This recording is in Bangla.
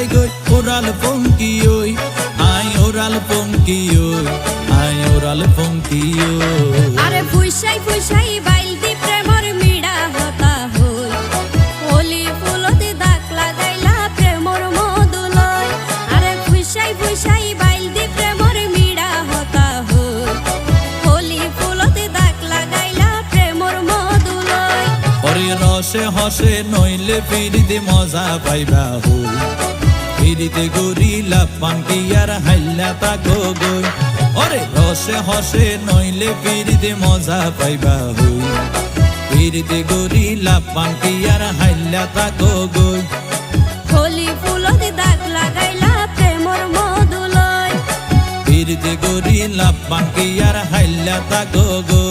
যায় গই ওরাল পঙ্কি ওই আই ওরাল পঙ্কি ওই আই ওরাল পঙ্কি ওই আরে ফুইসাই ফুইসাই বাইল দি প্রেমর মিড়া হতা হই হোলি ফুলতে দাগ লাগাইলা প্রেমর মধুলয় আরে ফুইসাই ফুইসাই বাইল দি প্রেমর মিড়া হতা হই হোলি ফুলতে দাগ লাগাইলা প্রেমর মধুলয় ওরে রসে হসে নইলে ফিরিতে মজা পাইবা হই ফিরিতে গরিলা পাঙ্কি আর হাইলা তাকো গই ওরে রসে হসে নইলে ফিরিতে মজা পাইবা হই ফিরিতে গরিলা পাঙ্কি আর হাইলা তাকো গই হোলি ফুলতে দাগ লাগাইলা প্রেমর মধুলয় ফিরিতে গরিলা পাঙ্কি আর হাইলা তাকো গই